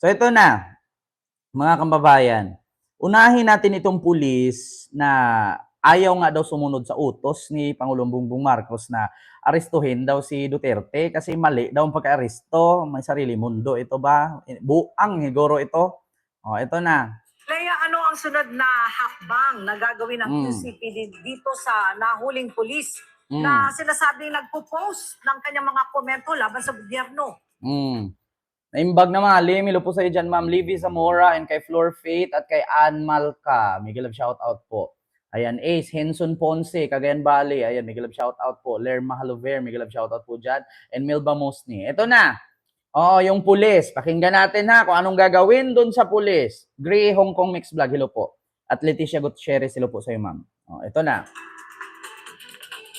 So ito na, mga kababayan. Unahin natin itong pulis na ayaw nga daw sumunod sa utos ni Pangulong Bongbong Marcos na arestuhin daw si Duterte kasi mali daw ang pagka-aresto. May sarili mundo ito ba? Buang siguro ito. O, ito na. Leia, ano ang sunod na hakbang na gagawin ng QCPD dito sa nahuling pulis na sinasabing nagpo-post ng kanyang mga komento laban sa gobyerno? Naimbag na mga Lemi, po sa iyo dyan, Ma'am Livy Zamora, and kay Flor Faith at kay Ann Malca. Miguel of shoutout po. Ayan, Ace, Henson Ponce, Cagayan Valley. Ayan, Miguel of shoutout po. Lerma Halover, Miguel of shoutout po dyan. And Milba Mosni. Ito na. Oo, yung pulis. Pakinggan natin ha kung anong gagawin doon sa pulis. Gray Hong Kong Mix Vlog, hello po. At Leticia Gutierrez, hello po sa iyo, ma'am. Oh, ito na.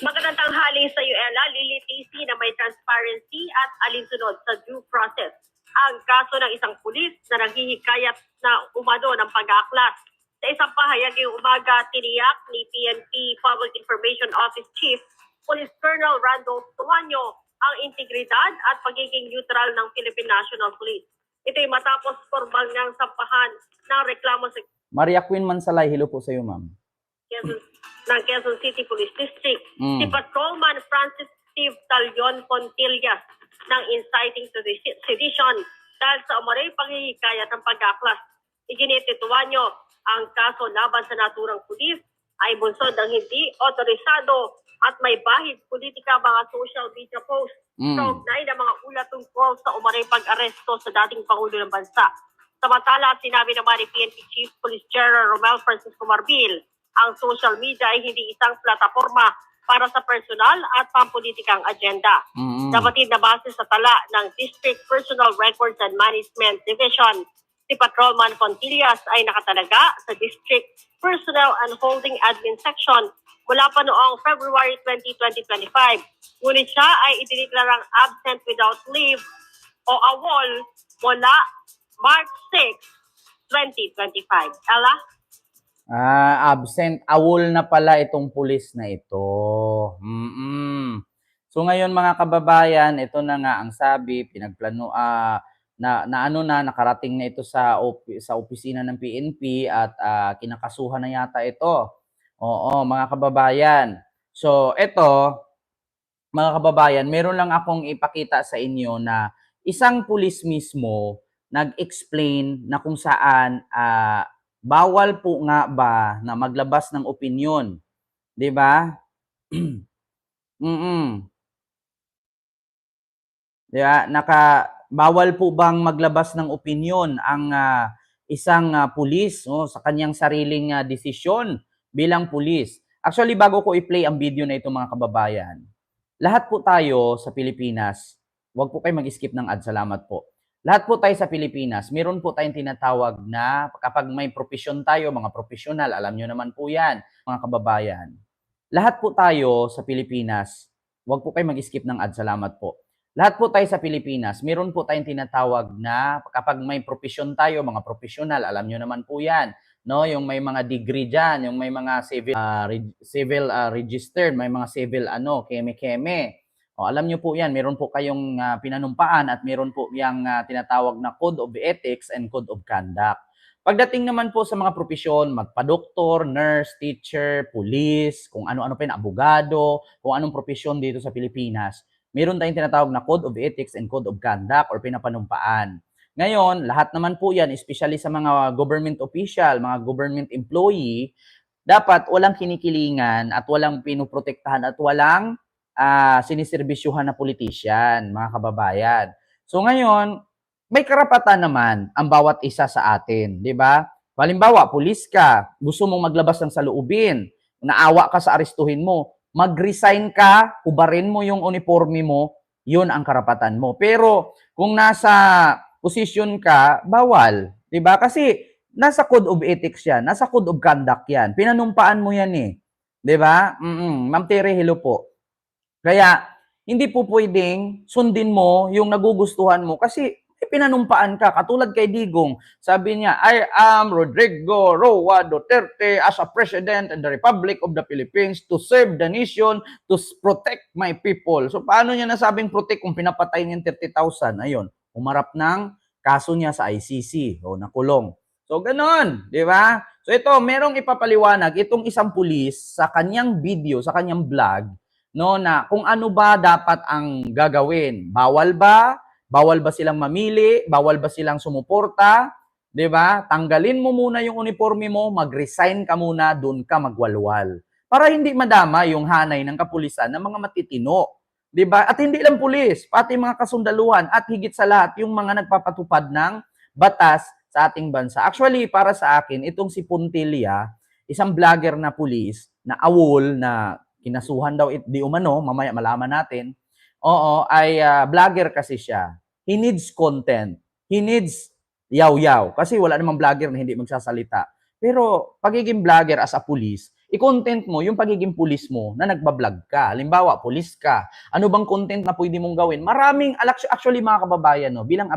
Magandang tanghali sa iyo, Ella. Lilitisi na may transparency at alinsunod sa due process ang kaso ng isang pulis na naghihikayat na umano ng pag-aaklas. Sa isang pahayag ngayong umaga, tiniyak ni PNP Public Information Office Chief Police Colonel Randolph Tuanyo ang integridad at pagiging neutral ng Philippine National Police. Ito'y matapos formal ngang sampahan ng reklamo sa Maria Queen Mansalay, hello po sa iyo, ma'am. ng Quezon City Police District. Si Patrolman Francis Steve Talion Pontillas ng inciting to sedition dahil sa umaray panghihikayat ng pag-aklas. Iginitituan nyo ang kaso laban sa naturang pulis ay bunsod ng hindi otorisado at may bahid politika mga social media posts kaugnay ng mga ulat tungkol sa umaray pag-aresto sa dating Pangulo ng Bansa. Samantala, sinabi naman ni PNP Chief Police General Romel Francisco Marbil, ang social media ay hindi isang plataforma para sa personal at pampolitikang agenda. Kapatid na base sa tala ng District Personal Records and Management Division, si Patrolman Pontillas ay nakatalaga sa District Personnel and Holding Admin Section mula pa noong February 20, 2025. Ngunit siya ay idineklarang absent without leave o AWOL mula March 6, 2025. Ella? Absent. Awol na pala itong pulis na ito. So ngayon mga kababayan, ito na nga ang sabi, pinagplano, nakarating na ito sa opisina ng PNP at kinakasuhan na yata ito. Oo, mga kababayan. So ito, mga kababayan, meron lang akong ipakita sa inyo na isang pulis mismo nag-explain na kung saan bawal po nga ba na maglabas ng opinyon, 'di ba? Diba? Bawal po bang maglabas ng opinyon ang isang pulis sa kanyang sariling desisyon bilang pulis? Actually, bago ko i-play ang video na ito mga kababayan, lahat po tayo sa Pilipinas, huwag po kayo mag-skip ng ad, salamat po. Lahat po tayo sa Pilipinas, meron po tayong tinatawag na kapag may profesyon tayo, mga profesional, alam nyo naman po yan, mga kababayan. Lahat po tayo sa Pilipinas, huwag po kayo mag-skip ng ad, salamat po. Lahat po tayo sa Pilipinas, meron po tayong tinatawag na kapag may profesyon tayo, mga profesional, alam nyo naman po yan, no? Yung may mga degree dyan, yung may mga civil registered, may mga civil keme-keme. O, alam nyo po yan, meron po kayong pinanumpaan at meron po yung tinatawag na Code of Ethics and Code of Conduct. Pagdating naman po sa mga profesyon, magpa-doktor, nurse, teacher, police, kung ano-ano pa yun, abogado, kung anong profesyon dito sa Pilipinas, meron tayong tinatawag na Code of Ethics and Code of Conduct or pinapanumpaan. Ngayon, lahat naman po yan, especially sa mga government official, mga government employee, dapat walang kinikilingan at walang pinoprotektahan at walang siniserbisyuhan na politician, mga kababayan. So ngayon, may karapatan naman ang bawat isa sa atin, di ba? Halimbawa, pulis ka, gusto mong maglabas ng saloobin, naawa ka sa arestuhin mo, mag-resign ka, hubarin mo yung uniforme mo, yun ang karapatan mo. Pero kung nasa posisyon ka, bawal, di ba? Kasi nasa Code of Ethics yan, nasa Code of Conduct yan, pinanumpaan mo yan eh. Di ba? Ma'am Tere, hello po. Kaya, hindi po pwedeng sundin mo yung nagugustuhan mo kasi pinanumpaan ka. Katulad kay Digong, sabi niya, I am Rodrigo Roa Duterte as a President in the Republic of the Philippines to serve the nation, to protect my people. So, paano niya nasabing protect kung pinapatay niya 30,000? Ayun, umarap ng kaso niya sa ICC o nakulong. So ganon, di ba? So ito, merong ipapaliwanag itong isang pulis sa kanyang video, sa kanyang vlog, no, na kung ano ba dapat ang gagawin. Bawal ba? Bawal ba silang mamili? Bawal ba silang sumuporta? 'Di ba? Tanggalin mo muna yung uniforme mo, mag-resign ka muna, doon ka magwalwal. Para hindi madama yung hanay ng kapulisan ng mga matitino. 'Di ba? At hindi lang pulis, pati mga kasundaluhan at higit sa lahat yung mga nagpapatupad ng batas sa ating bansa. Actually, para sa akin, itong si Puntilla, isang vlogger na pulis na awol na kinasuhan daw di umano, mamaya malaman natin. Oo, ay vlogger kasi siya. He needs content. He needs yaw-yaw. Kasi wala namang vlogger na hindi magsasalita. Pero pagiging vlogger as a police, i-content mo yung pagiging pulis mo na nagbablog ka. Halimbawa, pulis ka. Ano bang content na pwede mong gawin? Maraming, actually mga kababayan, no, bilang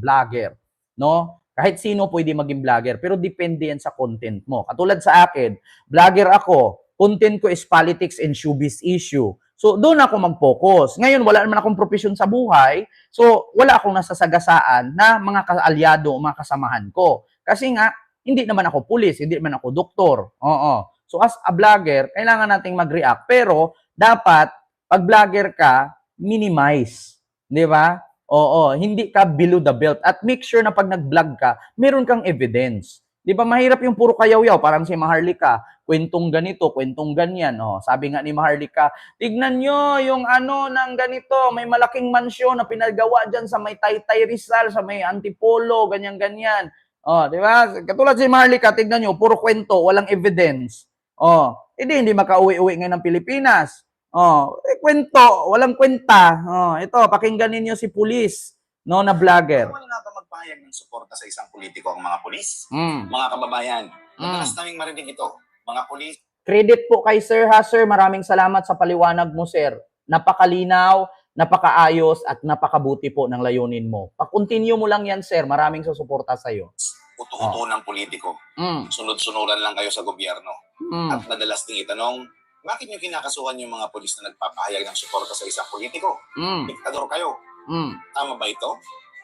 vlogger, no, kahit sino pwede maging vlogger, pero depende yan sa content mo. Katulad sa akin, vlogger ako, content ko is politics and showbiz issue. So, doon ako mag-focus. Ngayon, wala naman akong profesyon sa buhay. So, wala akong nasasagasaan na mga kaalyado o mga kasamahan ko. Kasi nga, hindi naman ako pulis, hindi naman ako doktor. Oo. So, as a vlogger, kailangan nating mag-react. Pero, dapat, pag vlogger ka, minimize. Di ba? Oo. Hindi ka below the belt. At make sure na pag nag-vlog ka, meron kang evidence. Di ba? Mahirap yung puro kayaw-yaw. Parang si Maharlika, kwentong ganito, kwentong ganyan. Oh, sabi nga ni Maharlika, tignan nyo yung ano ng ganito, may malaking mansyon na pinagawa dyan sa may Taytay Rizal, sa may Antipolo, ganyan-ganyan. Oh, di ba? Katulad si Maharlika, tignan nyo, puro kwento, walang evidence. Oh, hindi makauwi-uwi ngayon ng Pilipinas. Oh, kwento, walang kwenta. Oh, ito, pakinggan ninyo si pulis, no, na vlogger. Wala nga ba magpahayag ng suporta sa isang politiko ang mga pulis? Mm. Mga kababayan, madalas naming marinig ito. Mga pulis, Credit po kay Sir ha, Sir. Maraming salamat sa paliwanag mo, Sir. Napakalinaw, napakaayos, at napakabuti po ng layunin mo. Pa-continue mo lang yan, Sir. Maraming susuporta sa'yo. uto-uto ng politiko. Mm. Sunod-sunuran lang kayo sa gobyerno. Mm. At madalas ding itanong, bakit nyo kinakasuhan yung mga pulis na nagpapahayag ng suporta sa isang politiko? Mm. Diktador kayo. Mm. Tama ba ito?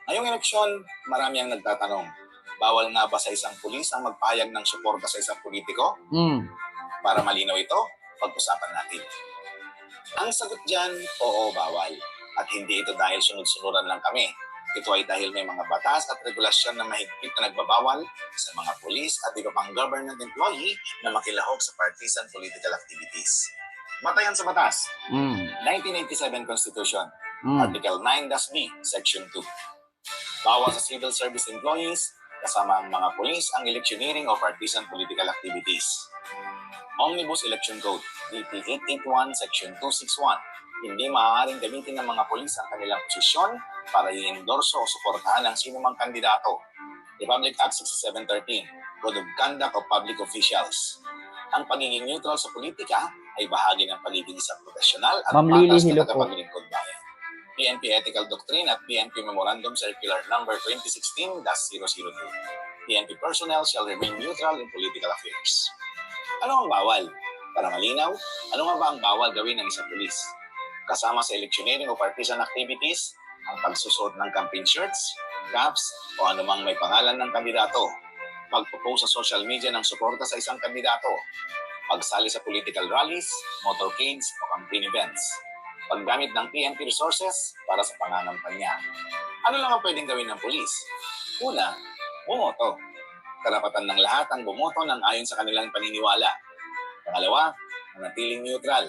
Ngayong eleksyon, marami ang nagtatanong, bawal nga ba sa isang pulis ang magpahayag ng suporta sa isang politiko? Mm. Para malinaw ito, pag-usapan natin. Ang sagot dyan, oo, bawal. At hindi ito dahil sunod-sunuran lang kami. Ito ay dahil may mga batas at regulasyon na mahigpit na nagbabawal sa mga pulis at iba pang government employee na makilahok sa partisan political activities. Matayan sa batas, Mm. 1987 Constitution, Mm. Article 9-B, Section 2. Bawal sa civil service employees, kasama ang mga pulis, ang electioneering o partisan political activities. Omnibus Election Code, BP 881, Section 261. Hindi maaaring gamitin ng mga pulis ang kanilang posisyon para i-endorso o suportahan ang sinumang kandidato. Republic Act 6713, Code of Conduct of Public Officials. Ang pagiging neutral sa politika ay bahagi ng pagiging isang profesional at Ma'am Lily, patas hello na po. tagapaglingkod bayan. PNP Ethical Doctrine at PNP Memorandum Circular Number 2016-002. PNP personnel shall remain neutral in political affairs. Ano ang bawal? Para malinaw, ano nga ba ang bawal gawin ng isang pulis? Kasama sa electioneering o partisan activities, ang pagsusuot ng campaign shirts, caps, o anumang may pangalan ng kandidato, pagpo-post sa social media ng suporta sa isang kandidato, pagsali sa political rallies, motorcades, o campaign events, paggamit ng PNP resources para sa pangangampanya. Ano lang ang pwedeng gawin ng pulis? Una, bumoto. Karapatan ng lahat ang bumoto ng ayon sa kanilang paniniwala. Pangalawa, manatiling neutral.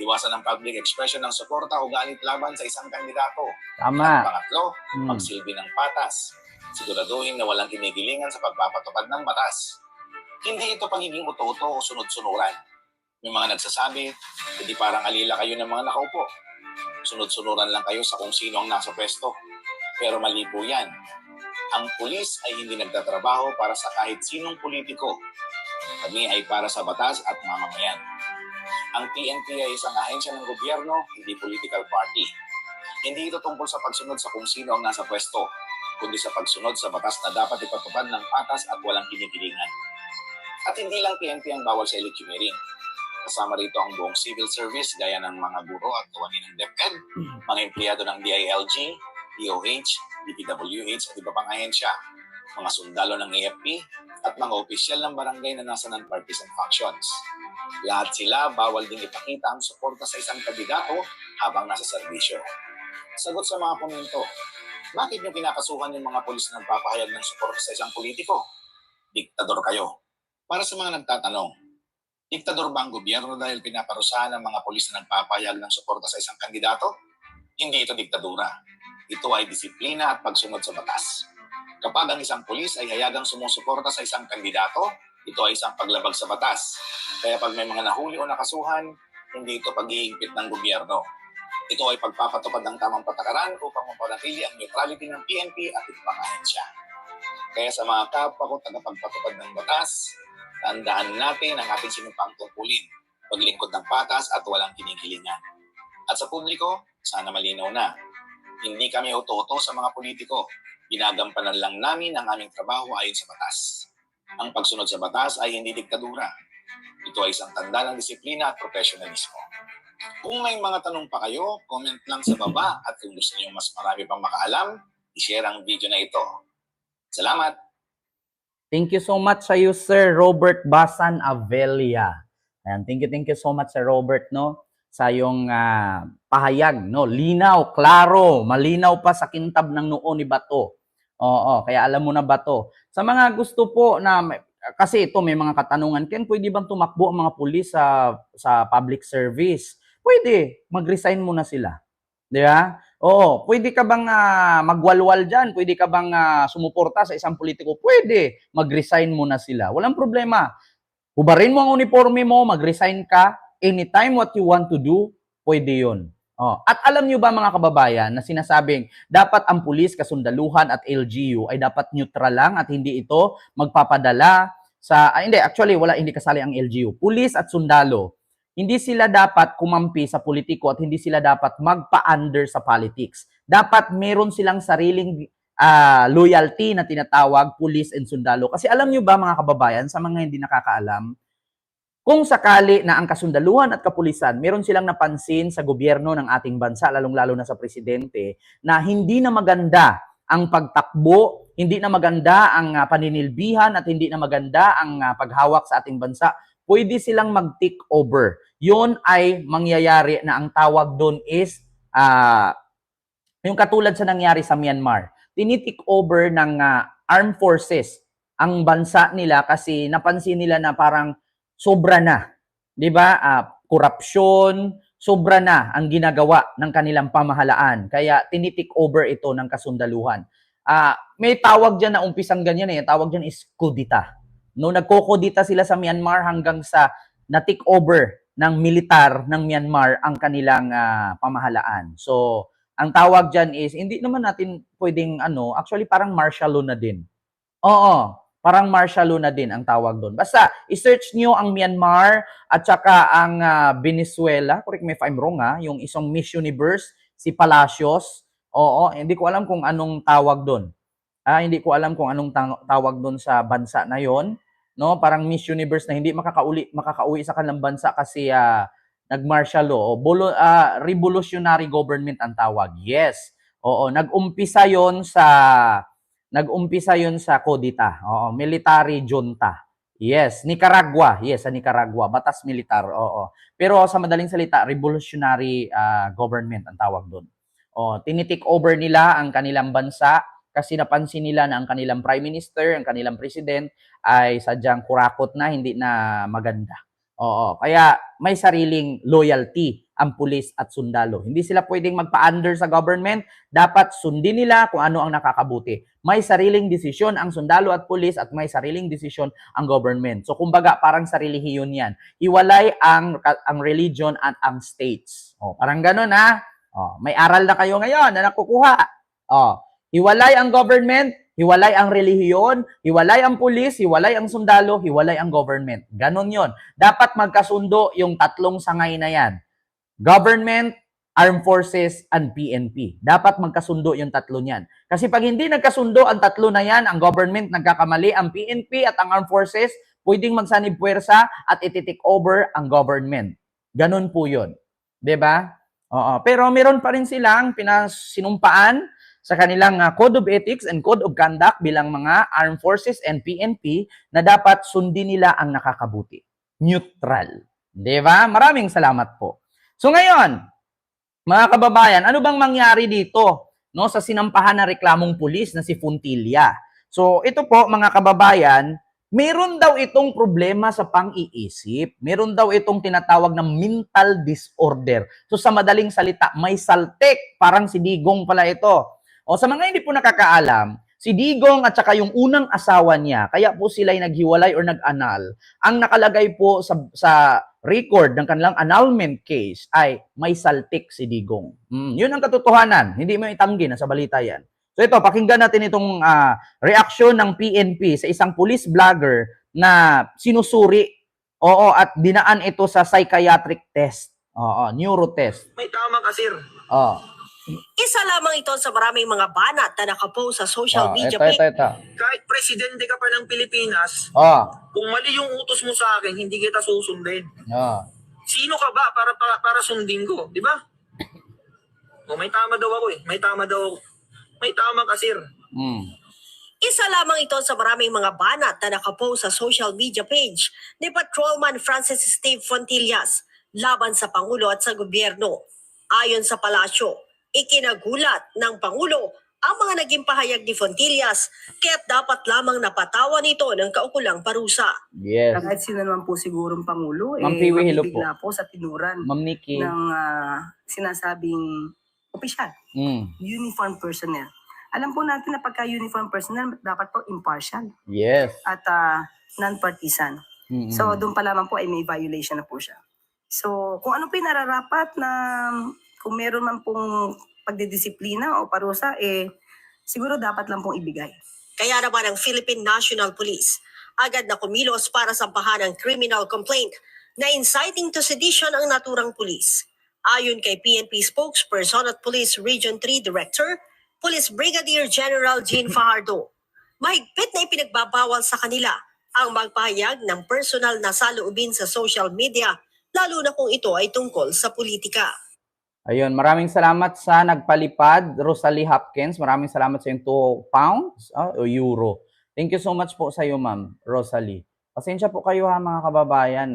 Iwasan ang public expression ng suporta o galit laban sa isang kandidato. At Tama. pangatlo, Mm. magsilbi ng patas. Siguraduhin na walang kinigilingan sa pagpapatupad ng batas. Hindi ito pagiging uto-uto o sunod-sunuran. May mga nagsasabi, hindi parang alila kayo ng mga nakaupo. Sunod-sunuran lang kayo sa kung sino ang nasa pwesto. Pero mali po yan. Ang pulis ay hindi nagtatrabaho para sa kahit sinong politiko. Kami ay para sa batas at mamamayan. Ang PNP ay isang ahensya ng gobyerno, hindi political party. Hindi ito tungkol sa pagsunod sa kung sino ang nasa pwesto, kundi sa pagsunod sa batas na dapat ipatupad ng patas at walang kinikilingan. At hindi lang PNP ang bawal sa electioneering. Kasama rito ang buong civil service gaya ng mga guro at kawani ng DepEd, mga empleyado ng DILG, DOH, DPWH at iba pang ahensya, mga sundalo ng AFP, at mga opisyal ng barangay na nasa non-partisan factions. Lahat sila bawal din ipakita ang suporta sa isang kandidato habang nasa serbisyo. Sagot sa mga komento, bakit niyo pinapasuhan yung mga pulis na nagpapahayag ng suporta sa isang politiko? Diktador kayo. Para sa mga nagtatanong, diktador ba ang gobyerno dahil pinaparusahan ng mga pulis na nagpapahayag ng suporta sa isang kandidato? Hindi ito diktadura. Ito ay disiplina at pagsunod sa batas. Kapag ang isang pulis ay hayagang sumusuporta sa isang kandidato, ito ay isang paglabag sa batas. Kaya pag may mga nahuli o nakasuhan, hindi ito pag-iigpit ng gobyerno. Ito ay pagpapatupad ng tamang patakaran upang mapanatili ang neutrality ng PNP at ibang ahensya. Kaya sa mga kapwa ko tagapagpatupad ng batas, tandaan natin ang ating sinumpang tungkulin, paglingkod ng patas at walang kinikilingan. At sa publiko, sana malinaw na. Hindi kami uto-uto sa mga politiko. Ginagampanan lang namin ang aming trabaho ayon sa batas. Ang pagsunod sa batas ay hindi diktadura. Ito ay isang tanda ng disiplina at profesionalismo. Kung may mga tanong pa kayo, comment lang sa baba at kung gusto niyo mas marami pang makaalam, i-share ang video na ito. Salamat! Thank you so much sa iyo, Sir Robert Basan Avelia. Ayan, thank you so much, Sir Robert, no? Sa iyong pahayag, no? Linaw, klaro, malinaw pa sa kintab ng noo ni Bato. Oo, kaya alam mo na Bato. Sa mga gusto po na, kasi ito may mga katanungan, Ken, pwede bang tumakbo ang mga pulis sa public service? Pwede, mag-resign muna sila. Di ba? Oo, pwede ka bang magwalwal dyan? Pwede ka bang sumuporta sa isang politiko? Pwede, mag-resign muna sila. Walang problema. Hubarin mo ang uniforme mo, mag-resign ka. Anytime what you want to do, pwede yun. Oh. At alam nyo ba mga kababayan na sinasabing dapat ang pulis, kasundaluhan at LGU ay dapat neutral lang at hindi ito magpapadala sa, hindi kasali ang LGU. Pulis at sundalo, hindi sila dapat kumampi sa politiko at hindi sila dapat magpa-under sa politics. Dapat meron silang sariling loyalty na tinatawag pulis and sundalo. Kasi alam nyo ba mga kababayan, sa mga hindi nakakaalam, kung sakali na ang kasundaluhan at kapulisan, meron silang napansin sa gobyerno ng ating bansa, lalong-lalo na sa presidente, na hindi na maganda ang pagtakbo, hindi na maganda ang paninilbihan at hindi na maganda ang paghawak sa ating bansa, pwede silang mag-take over. Yun ay mangyayari na ang tawag doon is, yung katulad sa nangyari sa Myanmar. Tinitik over ng armed forces ang bansa nila kasi napansin nila na parang sobra na, 'di ba? Korupsyon, sobra na ang ginagawa ng kanilang pamahalaan. Kaya tinitik over ito ng kasundaluhan. May tawag diyan na umpisang ganyan eh. Tawag diyan is kudita. No, nagkokodita sila sa Myanmar hanggang sa na-take over ng militar ng Myanmar ang kanilang pamahalaan. So, ang tawag diyan is hindi naman natin pwedeng actually parang martial law na din. Oo. Parang martial law na din ang tawag doon. Basta, i-search nyo ang Myanmar at saka ang Venezuela. Correct me if I'm wrong yung isang Miss Universe, si Palacios. Oo, hindi ko alam kung anong tawag doon. Hindi ko alam kung anong tawag doon sa bansa na yon. No? Parang Miss Universe na hindi makakauwi sa kanilang bansa kasi nag-martial law. Revolutionary government ang tawag. Yes. Oo, nag-umpisa yon sa Codita. Oo, military junta. Yes, Nicaragua. Yes, sa Nicaragua, batas militar. Oo. Pero sa madaling salita, revolutionary government ang tawag doon. Oh, tinitik over nila ang kanilang bansa kasi napansin nila na ang kanilang prime minister, ang kanilang president ay sadyang kurakot na, hindi na maganda. Oo, kaya may sariling loyalty ang pulis at sundalo. Hindi sila pwedeng magpa-under sa government, dapat sundin nila kung ano ang nakakabuti. May sariling desisyon ang sundalo at pulis at may sariling desisyon ang government. So kumbaga parang sarili hiyon yan. Hiwalay ang religion at ang states. Oh, parang gano'n Oh, may aral na kayo ngayon na nakukuha. Oh, hiwalay ang government, hiwalay ang relihiyon, hiwalay ang pulis, hiwalay ang sundalo, hiwalay ang government. Ganon yon. Dapat magkasundo yung tatlong sangay na yan. Government, Armed Forces, and PNP. Dapat magkasundo yung tatlo niyan. Kasi pag hindi nagkasundo ang tatlo na yan, ang government nagkakamali, ang PNP at ang Armed Forces, pwedeng magsanib puwersa at iti-take over ang government. Ganon po yun. 'Di ba? Oo. Pero meron pa rin silang pinasinumpaan sa kanilang Code of Ethics and Code of Conduct bilang mga Armed Forces and PNP na dapat sundin nila ang nakakabuti. Neutral. Di ba? Maraming salamat po. So ngayon, mga kababayan, ano bang mangyari dito no, sa sinampahan na reklamong pulis na si Fontilla? So ito po mga kababayan, meron daw itong problema sa pang-iisip. Meron daw itong tinatawag na mental disorder. So sa madaling salita, may saltik. Parang si Digong pala ito. O sa mga hindi po nakakaalam, si Digong at saka yung unang asawa niya, kaya po sila'y naghiwalay or nag-anal, ang nakalagay po sa record ng kanilang annulment case ay may saltik si Digong. Yun ang katotohanan. Hindi mo itanggi na sa balita yan. So ito, pakinggan natin itong reaksyon ng PNP sa isang police vlogger na sinusuri. Oo, at dinaan ito sa psychiatric test. Oo, neuro test. May tama ka, sir. Oo. Isa lamang ito sa maraming mga banat na nakapost sa social media Ito. Kahit presidente ka pa ng Pilipinas, kung mali yung utos mo sa akin, hindi kita susundin. Sino ka ba para sundin ko? Di ba? O, may tama daw ako eh. May tama ka, sir. Isa lamang ito sa maraming mga banat na nakapost sa social media page ni Patrolman Francis Steve Fontillas laban sa Pangulo at sa gobyerno. Ayon sa palasyo, ikinagulat ng Pangulo ang mga naging pahayag ni Fontillas kaya't dapat lamang napatawan ito ng kaukulang parusa. Yes. Kahit sino naman po sigurong Pangulo, Ma'am Piwi, hello po. mabibigla po sa tinuran Ma'am Nikki. ng sinasabing opisyal, uniform personnel. Alam po natin na pagka-uniform personnel, dapat po impartial Yes. at non-partisan. So, doon pa lamang po ay may violation na po siya. So, kung ano po yung nararapat na kung meron man pong pagdidisiplina o parusa, siguro dapat lang pong ibigay. Kaya naman ang Philippine National Police agad na kumilos para sampahan ng criminal complaint na inciting to sedition ang naturang pulis. Ayon kay PNP spokesperson at Police Region 3 Director, Police Brigadier General Jean Fajardo, mahigpit na ipinagbabawal sa kanila ang magpahayag ng personal na saloobin sa social media, lalo na kung ito ay tungkol sa politika. Ayun, maraming salamat sa nagpalipad, Rosalie Hopkins. Maraming salamat sa yung 2 pounds o euro. Thank you so much po sa iyo, Ma'am Rosalie. Pasensya po kayo ha, mga kababayan.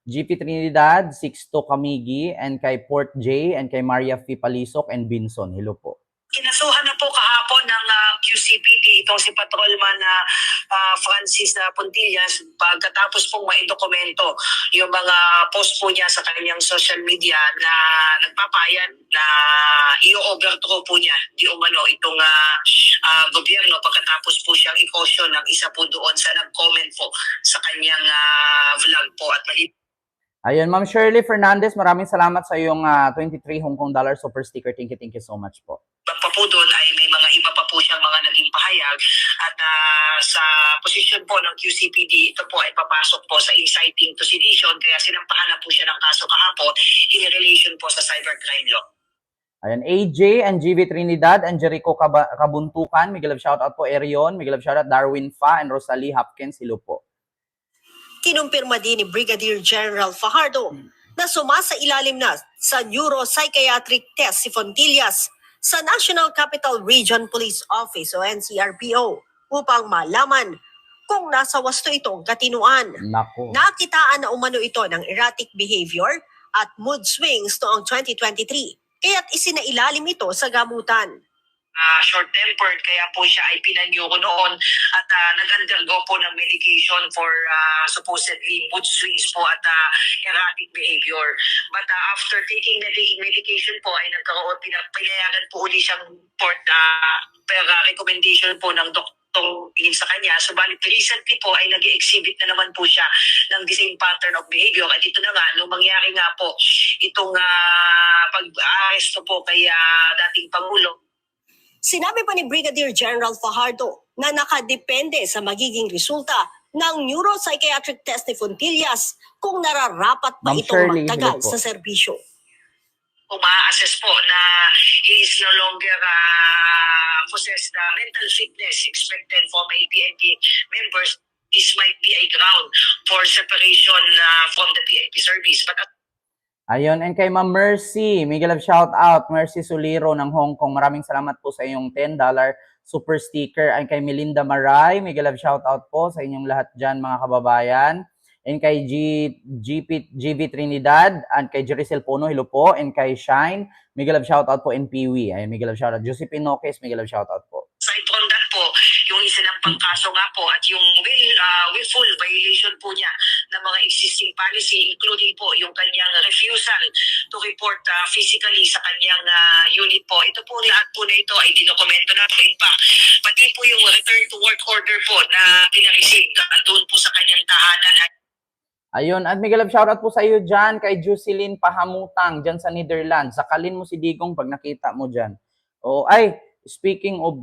GP Trinidad, Sixto Camigi, and kay Port J, and kay Maria F. Palisok, and Binson. Hello po. Kinasuhan na po kahapon ng QCPD itong si Patrolman Francis Fontillas pagkatapos pong maidokumento yung mga post po niya sa kanyang social media na nagpapayan na i-overthrow po niya di umano itong gobyerno pagkatapos po siyang i-caution ng isa po doon sa nag-comment po sa kanyang vlog po at Ayun, Ma'am Shirley Fernandez, maraming salamat sa iyong 23 Hong Kong dollar super sticker. Thank you so much po. pa po doon ay may mga iba pa po siyang mga naging pahayag at sa posisyon po ng QCPD, ito po ay papasok po sa inciting to sedition kaya sinampahan na po siya ng kaso kahapon in relation po sa cybercrime law. Ayun, AJ and GV Trinidad and Jericho Kabuntukan, Miguel of shoutout po Erion, Miguel of shoutout Darwin Fa and Rosalie Hopkins. Hello po. Kinumpirma din ni Brigadier General Fajardo na sumasa ilalim na sa neuropsychiatric test si Fontillas sa National Capital Region Police Office o NCRPO upang malaman kung nasa wasto itong katinuan. Nako. Nakitaan na umano ito ng erratic behavior at mood swings noong 2023 kaya't isinailalim ito sa gamutan. Short-tempered kaya po siya ay pinanyo ko noon at nag-undergo po ng medication for supposedly mood swings po at erratic behavior. But after taking medication po ay nagkaroon, pinayagan po uli siyang for per recommendation po ng doktor sa kanya. Subalit recently po ay nag-exhibit na naman po siya ng the same pattern of behavior. At ito na nga, nung mangyari nga po itong pag-aresto po kay dating Pangulo, Sinabi pa ni Brigadier General Fajardo na nakadepende sa magiging resulta ng neuropsychiatric test ni Fontillas kung nararapat pa Ma'am itong Shirley, magtagal hello po. sa serbisyo. uma-assess po na he is no longer possess the mental fitness expected from a PNP members, this might be a ground for separation from the PNP service. But Ayun, and kay Ma'am Mercy, Miguel of shout out, Mercy Suliro ng Hong Kong. Maraming salamat po sa inyong $10 super sticker. And kay Melinda Maray, Miguel of shout out po sa inyong lahat dyan mga kababayan. And kay GV Trinidad, and kay Jericel Puno, hello po. And kay Shine, Miguel of shout out po, and Peewee. Ayun, Miguel of shout out. Josephine Noques, Miguel of shout out po. Aside from that po, yung isa ng pangkaso nga po at yung willful violation po niya ng mga existing policy, including po yung kanyang refusal to report physically sa kanyang unit po. Ito po lahat po na ito ay dinokumento natin pa. Pati po yung return to work order po na pinareceive doon po sa kanyang tahanan at Ayun, at Miguel of shoutout po sa iyo dyan, kay Jocelyn Pahamutang, dyan sa Netherlands. Sakalin mo si Digong pag nakita mo dyan. O, ay, speaking of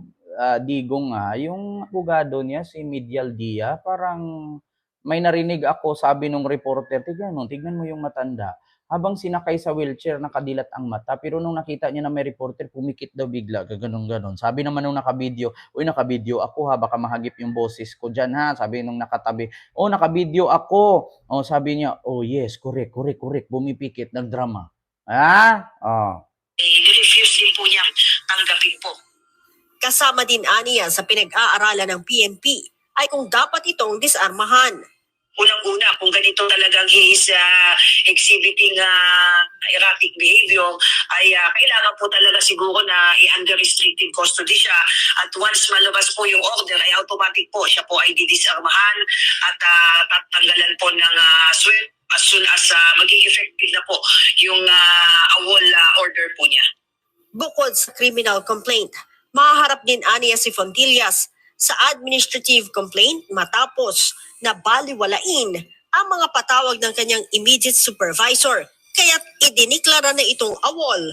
Digong yung abogado niya, si Medial Dia, parang may narinig ako, sabi nung reporter, tignan mo yung matanda. Habang sinakay sa wheelchair, nakadilat ang mata. Pero nung nakita niya na may reporter, pumikit daw bigla, ganon-ganon. Sabi naman nung nakabideo, uy, nakabideo ako ha, baka mahagip yung boses ko dyan ha. Sabi nung nakatabi, oh, nakabideo ako. Oh, sabi niya, oh yes, correct, bumipikit, nagdrama. Ha? Oh. nirefuse din po niyang tanggapin po. Kasama din aniya sa pinag-aaralan ng PNP ay kung dapat itong disarmahan. Unang-una, kung ganito talagang he is exhibiting erratic behavior, ay kailangan po talaga siguro na i-under restrictive custody siya. At once malabas po yung order, ay automatic po siya po ay didisarmahan at tatanggalan po ng sweldo as soon as maging effective na po yung AWOL order po niya. Bukod sa criminal complaint, mahaharap din aniya si Fontillas sa administrative complaint matapos na baliwalain ang mga patawag ng kanyang immediate supervisor, kaya't idiniklara na itong AWOL.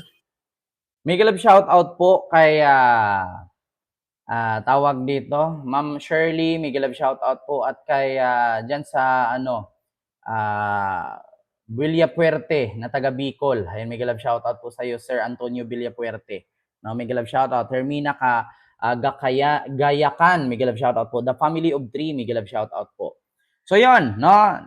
Miguel of shout out po kay tawag dito, Ma'am Shirley, Miguel of shout out po at kay dyan sa Villapuerte na taga Bicol. Ayun, Miguel of shout out po sa iyo, Sir Antonio Villapuerte. No, Miguel of shout out, Hermina Gayakan, Miguel of shout out po. The Family of 3, Miguel of shout out po. So yon, no?